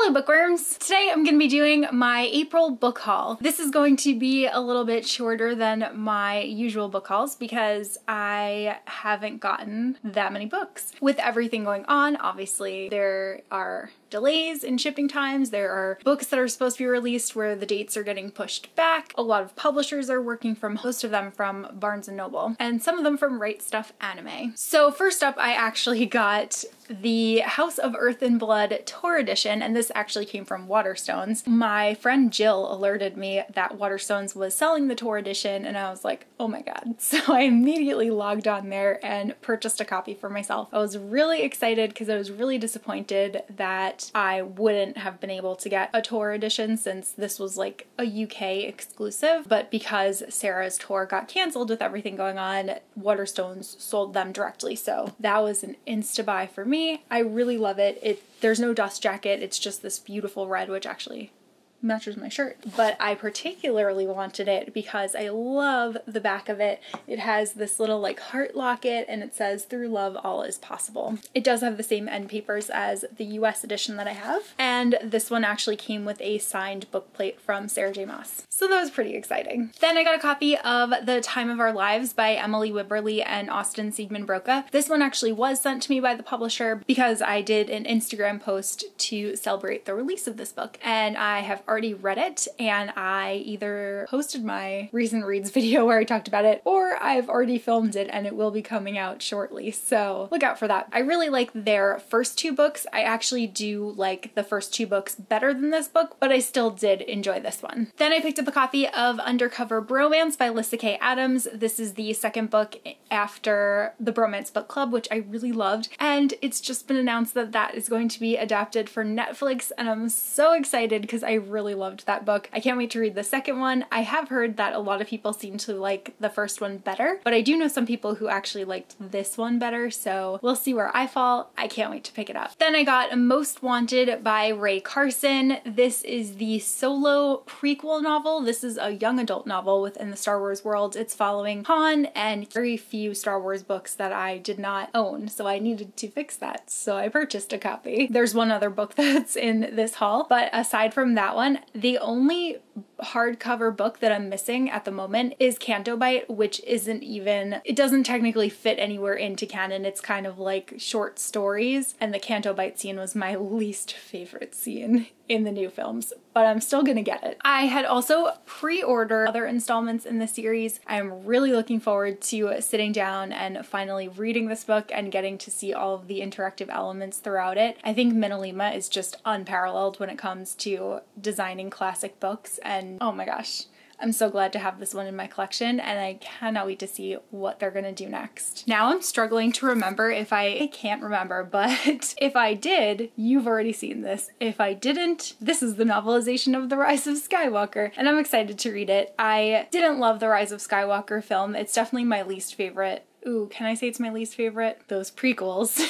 Hello bookworms! Today I'm going to be doing my April book haul. This is going to be a little bit shorter than my usual book hauls because I haven't gotten that many books. With everything going on, obviously there are delays in shipping times. There are books that are supposed to be released where the dates are getting pushed back. A lot of publishers are working from, most of them from Barnes & Noble, and some of them from Right Stuf Anime. So first up, I actually got the House of Earth and Blood Tour Edition, and this actually came from Waterstones. My friend Jill alerted me that Waterstones was selling the Tour Edition, and I was like, oh my god. So I immediately logged on there and purchased a copy for myself. I was really excited because I was really disappointed that I wouldn't have been able to get a Tour Edition since this was like a UK exclusive, but because Sarah's tour got canceled with everything going on, Waterstones sold them directly, so that was an insta-buy for me. I really love it. There's no dust jacket, it's just this beautiful red, which actually matches my shirt. But I particularly wanted it because I love the back of it. It has this little like heart locket and it says, "Through love, all is possible." It does have the same end papers as the US edition that I have, and this one actually came with a signed book plate from Sarah J Maas. So that was pretty exciting. Then I got a copy of The Time of Our Lives by Emily Wibberley and Austin Siegmund Broca. This one actually was sent to me by the publisher because I did an Instagram post to celebrate the release of this book, and I have already read it, and I either posted my recent reads video where I talked about it, or I've already filmed it and it will be coming out shortly, so look out for that. I really like their first two books. I actually do like the first two books better than this book, but I still did enjoy this one. Then I picked up a copy of Undercover Bromance by Lyssa Kay Adams. This is the second book after the Bromance Book Club, which I really loved, and it's just been announced that that is going to be adapted for Netflix, and I'm so excited because I really loved that book. I can't wait to read the second one. I have heard that a lot of people seem to like the first one better, but I do know some people who actually liked this one better, so we'll see where I fall. I can't wait to pick it up. Then I got Most Wanted by Rae Carson. This is the solo prequel novel. This is a young adult novel within the Star Wars world. It's following Han and very few Star Wars books that I did not own, so I needed to fix that, so I purchased a copy. There's one other book that's in this haul, but aside from that one, the only hardcover book that I'm missing at the moment is Canto Bight, which isn't even, it doesn't technically fit anywhere into canon. It's kind of like short stories, and the Canto Bight scene was my least favorite scene in the new films, but I'm still gonna get it. I had also pre-ordered other installments in the series. I'm really looking forward to sitting down and finally reading this book and getting to see all of the interactive elements throughout it. I think MinaLima is just unparalleled when it comes to designing classic books, and oh my gosh, I'm so glad to have this one in my collection, and I cannot wait to see what they're gonna do next. Now I'm struggling to remember if I can't remember, but if I did, you've already seen this. If I didn't, this is the novelization of The Rise of Skywalker, and I'm excited to read it. I didn't love the Rise of Skywalker film. It's definitely my least favorite. Ooh, can I say it's my least favorite? Those prequels.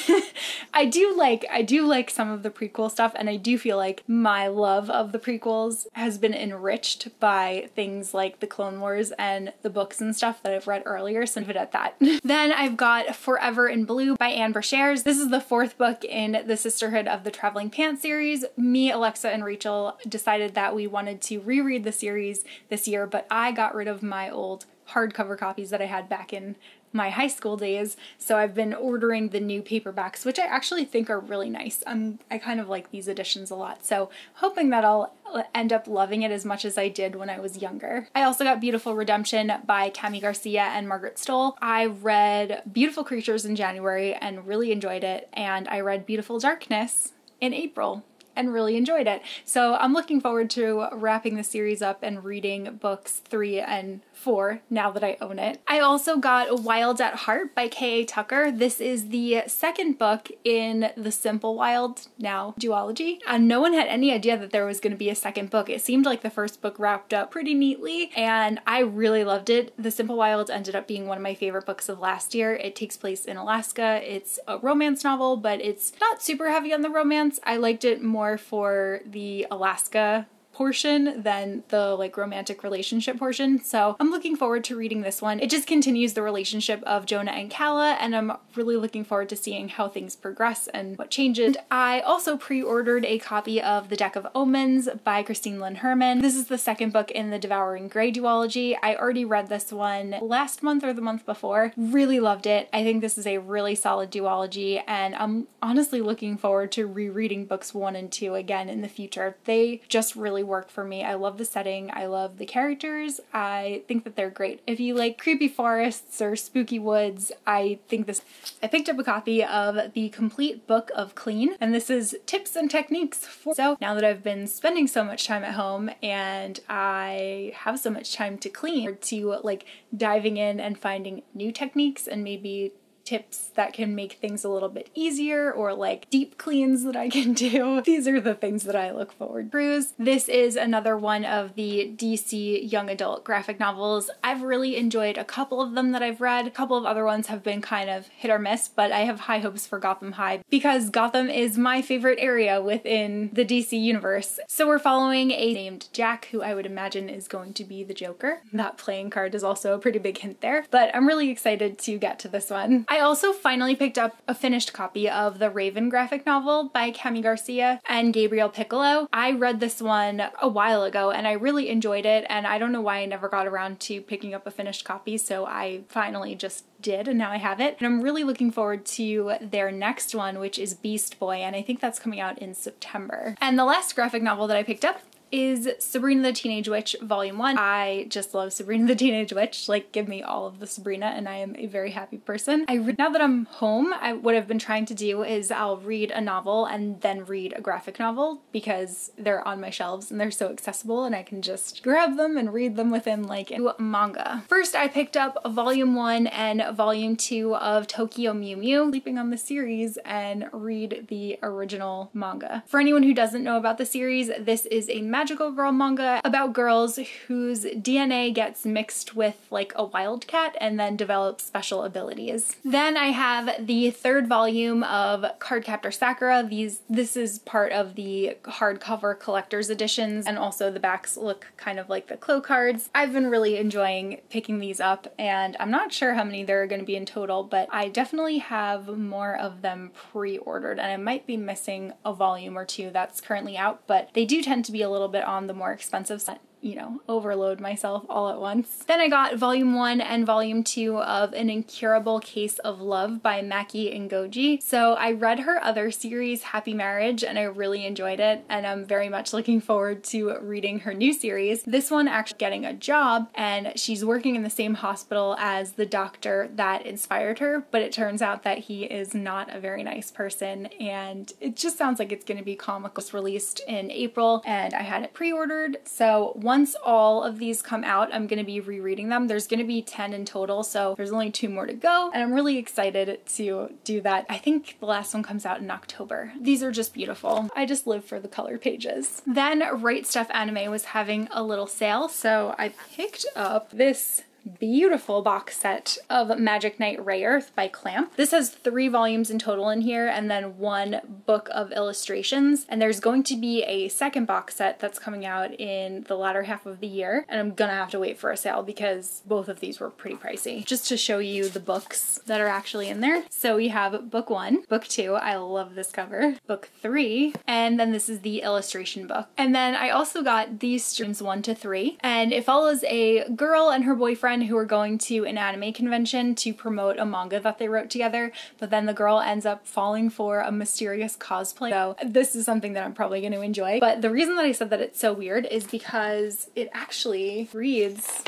I do like some of the prequel stuff, and I do feel like my love of the prequels has been enriched by things like the Clone Wars and the books and stuff that I've read earlier, so leave it at that. Then I've got Forever in Blue by Anne Brashares. This is the fourth book in the Sisterhood of the Traveling Pants series. Me, Alexa, and Rachel decided that we wanted to reread the series this year, but I got rid of my old hardcover copies that I had back in my high school days, so I've been ordering the new paperbacks, which I actually think are really nice. I kind of like these editions a lot, so hoping that I'll end up loving it as much as I did when I was younger. I also got Beautiful Redemption by Kami Garcia and Margaret Stoll. I read Beautiful Creatures in January and really enjoyed it, and I read Beautiful Darkness in April and really enjoyed it. So I'm looking forward to wrapping the series up and reading books 3 and 4 now that I own it. I also got Wild at Heart by K.A. Tucker. This is the second book in the Simple Wild Now duology. No one had any idea that there was going to be a second book. It seemed like the first book wrapped up pretty neatly, and I really loved it. The Simple Wild ended up being one of my favorite books of last year. It takes place in Alaska. It's a romance novel, but it's not super heavy on the romance. I liked it more for the Alaska portion than the like romantic relationship portion. So I'm looking forward to reading this one. It just continues the relationship of Jonah and Calla, and I'm really looking forward to seeing how things progress and what changes. I also pre-ordered a copy of The Deck of Omens by Christine Lynn Herman. This is the second book in the Devouring Grey duology. I already read this one last month or the month before. Really loved it. I think this is a really solid duology, and I'm honestly looking forward to rereading books 1 and 2 again in the future. They just really work for me. I love the setting. I love the characters. I think that they're great. If you like creepy forests or spooky woods, I think this. I picked up a copy of The Complete Book of Clean, and this is tips and techniques for. So now that I've been spending so much time at home and I have so much time to clean, to like diving in and finding new techniques and maybe tips that can make things a little bit easier, or like deep cleans that I can do. These are the things that I look forward to. This is another one of the DC young adult graphic novels. I've really enjoyed a couple of them that I've read. A couple of other ones have been kind of hit or miss, but I have high hopes for Gotham High because Gotham is my favorite area within the DC universe. So we're following a named Jack, who I would imagine is going to be the Joker. That playing card is also a pretty big hint there, but I'm really excited to get to this one. I also finally picked up a finished copy of the Raven graphic novel by Kami Garcia and Gabriel Piccolo. I read this one a while ago and I really enjoyed it, and I don't know why I never got around to picking up a finished copy, so I finally just did, and now I have it. And I'm really looking forward to their next one, which is Beast Boy, and I think that's coming out in September. And the last graphic novel that I picked up is Sabrina the Teenage Witch Volume 1. I just love Sabrina the Teenage Witch. Like, give me all of the Sabrina and I am a very happy person. Now that I'm home, what I've been trying to do is I'll read a novel and then read a graphic novel because they're on my shelves and they're so accessible and I can just grab them and read them within like a manga. First, I picked up Volume 1 and Volume 2 of Tokyo Mew Mew, sleeping on the series, and read the original manga. For anyone who doesn't know about the series, this is a magical girl manga about girls whose DNA gets mixed with like a wildcat and then develop special abilities. Then I have the third volume of Cardcaptor Sakura. This is part of the hardcover collector's editions, and also the backs look kind of like the Clo cards. I've been really enjoying picking these up, and I'm not sure how many there are going to be in total, but I definitely have more of them pre-ordered, and I might be missing a volume or two that's currently out, but they do tend to be a little bit on the more expensive side. You know, overload myself all at once. Then I got Volume 1 and Volume 2 of An Incurable Case of Love by Maki Ngoji. So I read her other series, Happy Marriage, and I really enjoyed it, and I'm very much looking forward to reading her new series. This one actually getting a job, and she's working in the same hospital as the doctor that inspired her, but it turns out that he is not a very nice person, and it just sounds like it's going to be comical. It's released in April, and I had it pre-ordered, so once all of these come out, I'm going to be rereading them. There's going to be 10 in total, so there's only 2 more to go, and I'm really excited to do that. I think the last one comes out in October. These are just beautiful. I just live for the color pages. Then Right Stuff Anime was having a little sale, so I picked up this beautiful box set of Magic Knight Rayearth by Clamp. This has 3 volumes in total in here and then 1 book of illustrations, and there's going to be a second box set that's coming out in the latter half of the year, and I'm gonna have to wait for a sale because both of these were pretty pricey. Just to show you the books that are actually in there. So we have book 1, book 2, I love this cover, book 3, and then this is the illustration book. And then I also got these streams 1 to 3, and it follows a girl and her boyfriend who are going to an anime convention to promote a manga that they wrote together, but then the girl ends up falling for a mysterious cosplay. So this is something that I'm probably going to enjoy. But the reason that I said that it's so weird is because it actually reads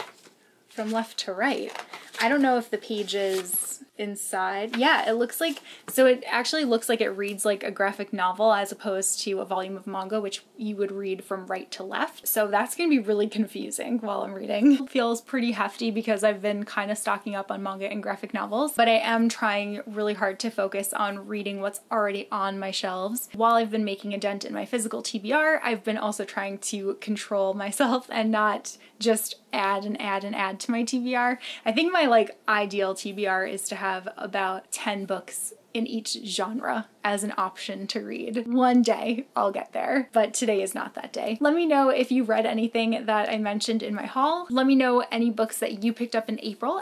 from left to right. I don't know if the pages inside. Yeah, it looks like, so it actually looks like it reads like a graphic novel as opposed to a volume of manga, which you would read from right to left. So that's going to be really confusing while I'm reading. It feels pretty hefty because I've been kind of stocking up on manga and graphic novels, but I am trying really hard to focus on reading what's already on my shelves. While I've been making a dent in my physical TBR, I've been also trying to control myself and not just add and add and add to my TBR. I think my like ideal TBR is to have about 10 books in each genre as an option to read. One day I'll get there, but today is not that day. Let me know if you read anything that I mentioned in my haul. Let me know any books that you picked up in April.